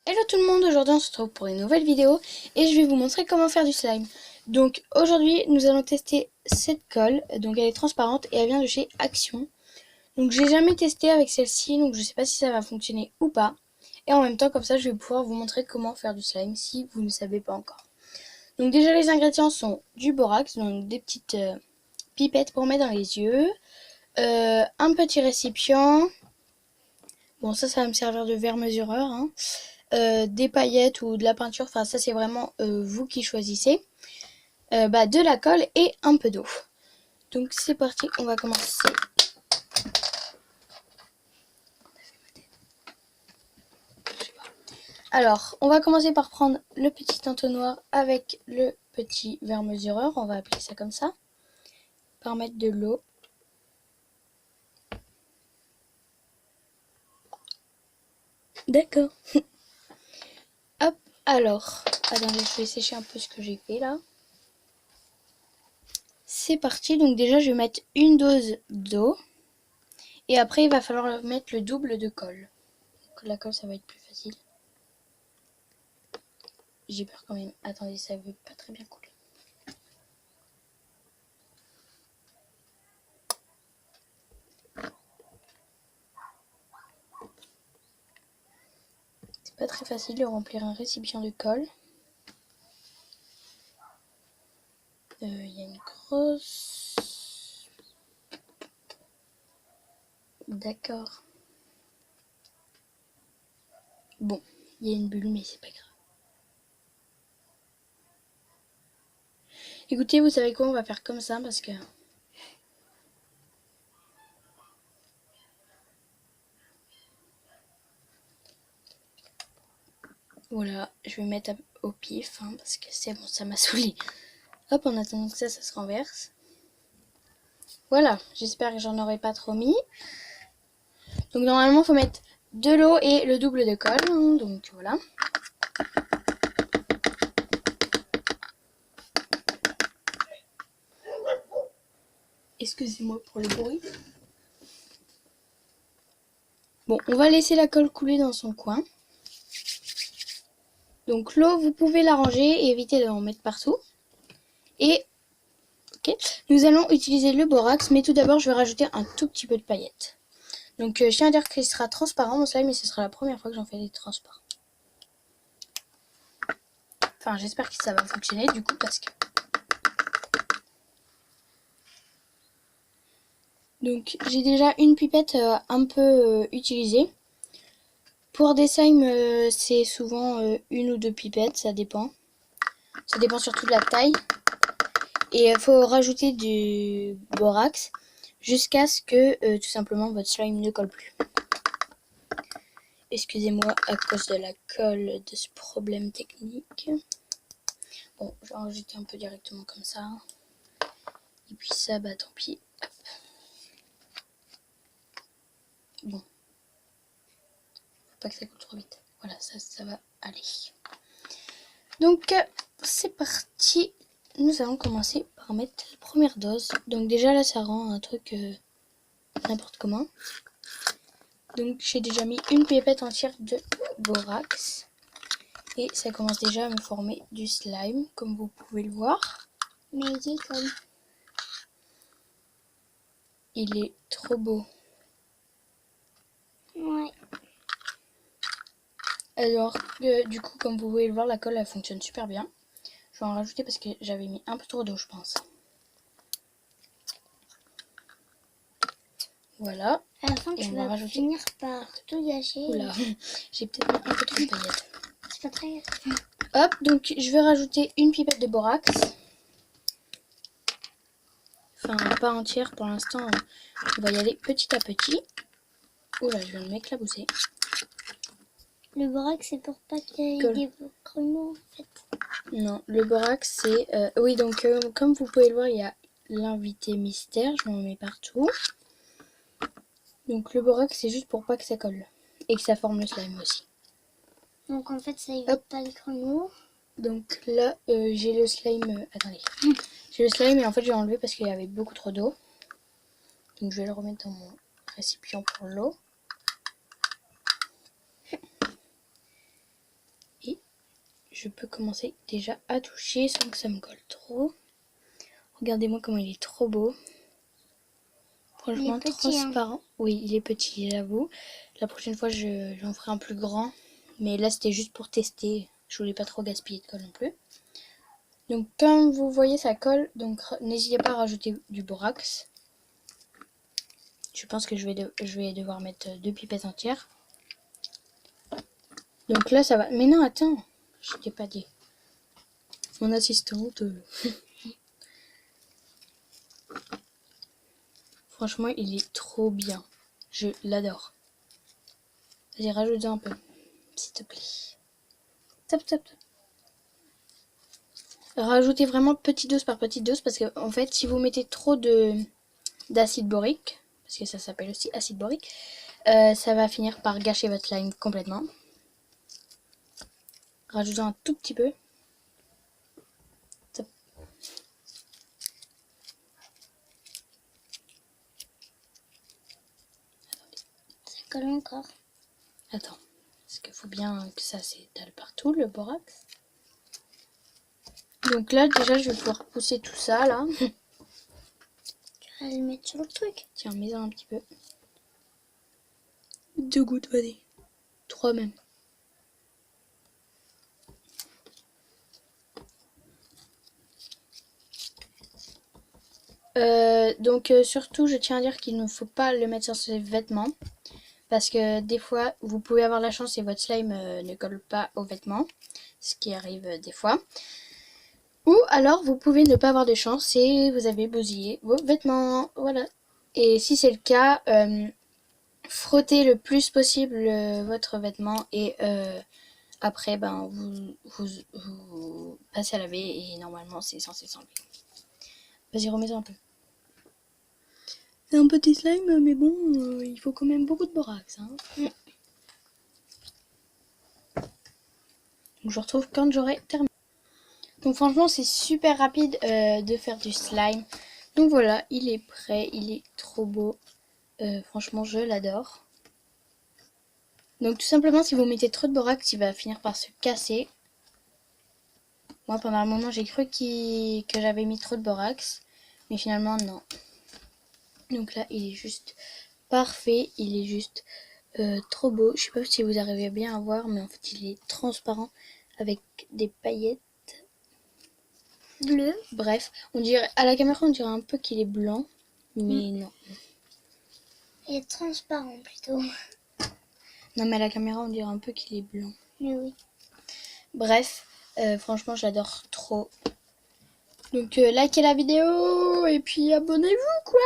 Hello tout le monde, aujourd'hui on se retrouve pour une nouvelle vidéo et je vais vous montrer comment faire du slime. Donc aujourd'hui nous allons tester cette colle, donc elle est transparente et elle vient de chez Action. Donc j'ai jamais testé avec celle-ci, donc je sais pas si ça va fonctionner ou pas. Et en même temps comme ça je vais pouvoir vous montrer comment faire du slime si vous ne savez pas encore. Donc déjà les ingrédients sont du borax, donc des petites pipettes pour mettre dans les yeux, un petit récipient, bon ça va me servir de verre mesureur, hein. Des paillettes ou de la peinture, enfin ça c'est vraiment vous qui choisissez, de la colle et un peu d'eau. Donc c'est parti, on va commencer. Alors on va commencer par prendre le petit entonnoir avec le petit verre mesureur, on va appeler ça comme ça, par mettre de l'eau. D'accord. Hop, alors, attendez, je vais sécher un peu ce que j'ai fait là. C'est parti, donc déjà je vais mettre une dose d'eau. Et après il va falloir mettre le double de colle. Donc la colle ça va être plus facile. J'ai peur quand même. Attendez, ça veut pas très bien couler. C'est pas très facile de remplir un récipient de colle. Il y a une grosse... D'accord. Bon, il y a une bulle, mais c'est pas grave. Écoutez, vous savez quoi, on va faire comme ça parce que... Voilà, je vais mettre au pif, hein, parce que c'est bon, ça m'a saoulé. Hop, en attendant que ça se renverse. Voilà, j'espère que j'en aurai pas trop mis. Donc normalement, il faut mettre de l'eau et le double de colle, hein, donc voilà. Excusez-moi pour le bruit. Bon, on va laisser la colle couler dans son coin. Donc l'eau, vous pouvez la ranger et éviter d'en mettre partout. Et nous allons utiliser le borax, mais tout d'abord je vais rajouter un tout petit peu de paillettes. Donc je tiens à dire qu'il sera transparent mon slime, mais ce sera la première fois que j'en fais des transparents. Enfin j'espère que ça va fonctionner du coup parce que... Donc j'ai déjà une pipette un peu utilisée. Pour des slimes c'est souvent une ou deux pipettes, ça dépend. Ça dépend surtout de la taille. Et il faut rajouter du borax jusqu'à ce que tout simplement votre slime ne colle plus. Excusez-moi à cause de la colle, de ce problème technique. Bon, je vais en rajouter un peu directement comme ça. Et puis ça, bah tant pis. Hop. Bon. Faut pas que ça coule trop vite. Voilà, ça va aller. Donc, c'est parti. Nous allons commencer par mettre la première dose. Donc déjà là, ça rend un truc n'importe comment. Donc j'ai déjà mis une pipette entière de borax. Et ça commence déjà à me former du slime, comme vous pouvez le voir. Mais il est comme... Il est trop beau. Ouais. Alors, du coup, comme vous pouvez le voir, la colle, elle fonctionne super bien. Je vais en rajouter parce que j'avais mis un peu trop d'eau, je pense. Voilà. À la fin, et tu on va vas rajouter... finir par tout gâcher. Oula, j'ai peut-être mis un peu trop de paillettes. C'est pas très... Hop, donc je vais rajouter une pipette de borax. Enfin, pas entière pour l'instant. On va y aller petit à petit. Oula, je viens de m'éclabousser. Le borax, c'est pour pas qu'il y ait des grumeaux, en fait. Non, le borax, c'est... oui, donc comme vous pouvez le voir, il y a l'invité mystère. Je m'en mets partout. Donc le borax, c'est juste pour pas que ça colle. Et que ça forme le slime aussi. Donc en fait, ça évite pas les grumeaux. Donc là, j'ai le slime... attendez. J'ai le slime et en fait, j'ai enlevé parce qu'il y avait beaucoup trop d'eau. Donc je vais le remettre dans mon récipient pour l'eau. je peux commencer déjà à toucher sans que ça me colle trop. Regardez-moi comment il est trop beau. Franchement, petit, transparent. Hein. Oui, il est petit, j'avoue. La prochaine fois, j'en ferai un plus grand. Mais là, c'était juste pour tester. Je voulais pas trop gaspiller de colle non plus. Donc, comme vous voyez, ça colle. Donc, n'hésitez pas à rajouter du borax. Je pense que je vais devoir mettre 2 pipettes entières. Donc là, ça va. Mais non, attends. Je t'ai pas dit. Mon assistante. Franchement, il est trop bien. Je l'adore. Vas-y, rajoute-en un peu. S'il te plaît. Top, top, top. Rajoutez vraiment petite dose par petite dose parce que en fait, si vous mettez trop d'acide borique, parce que ça s'appelle aussi acide borique, ça va finir par gâcher votre slime complètement. Rajoutez un tout petit peu. Ça colle encore. Attends, parce qu'il faut bien que ça s'étale partout, le borax. Donc là, déjà, je vais pouvoir pousser tout ça, là. Tu vas le mettre sur le truc. Tiens, mets-en un petit peu. 2 gouttes, vas-y. 3 même. Surtout, je tiens à dire qu'il ne faut pas le mettre sur ses vêtements. Parce que des fois, vous pouvez avoir la chance et votre slime ne colle pas aux vêtements. Ce qui arrive des fois. Ou alors, vous pouvez ne pas avoir de chance et vous avez bousillé vos vêtements. Voilà. Et si c'est le cas, frottez le plus possible votre vêtement et après, ben, vous passez à laver et normalement, c'est censé s'enlever. Vas-y, remets-en un peu. C'est un petit slime, mais bon, il faut quand même beaucoup de borax. Hein. Donc, je retrouve quand j'aurai terminé. Donc franchement, c'est super rapide de faire du slime. Donc voilà, il est prêt, il est trop beau. Franchement, je l'adore. Donc tout simplement, si vous mettez trop de borax, il va finir par se casser. Moi, pendant un moment, j'ai cru que j'avais mis trop de borax. Mais finalement, non. Donc là, il est juste parfait. Il est juste trop beau. Je sais pas si vous arrivez bien à voir, mais en fait, il est transparent avec des paillettes. Bleu. Bref, on dirait, à la caméra, on dirait un peu qu'il est blanc. Mais non. Il est transparent plutôt. Non, mais à la caméra, on dirait un peu qu'il est blanc. Mais oui. Bref, franchement, j'adore trop. Donc, likez la vidéo et puis abonnez-vous, quoi.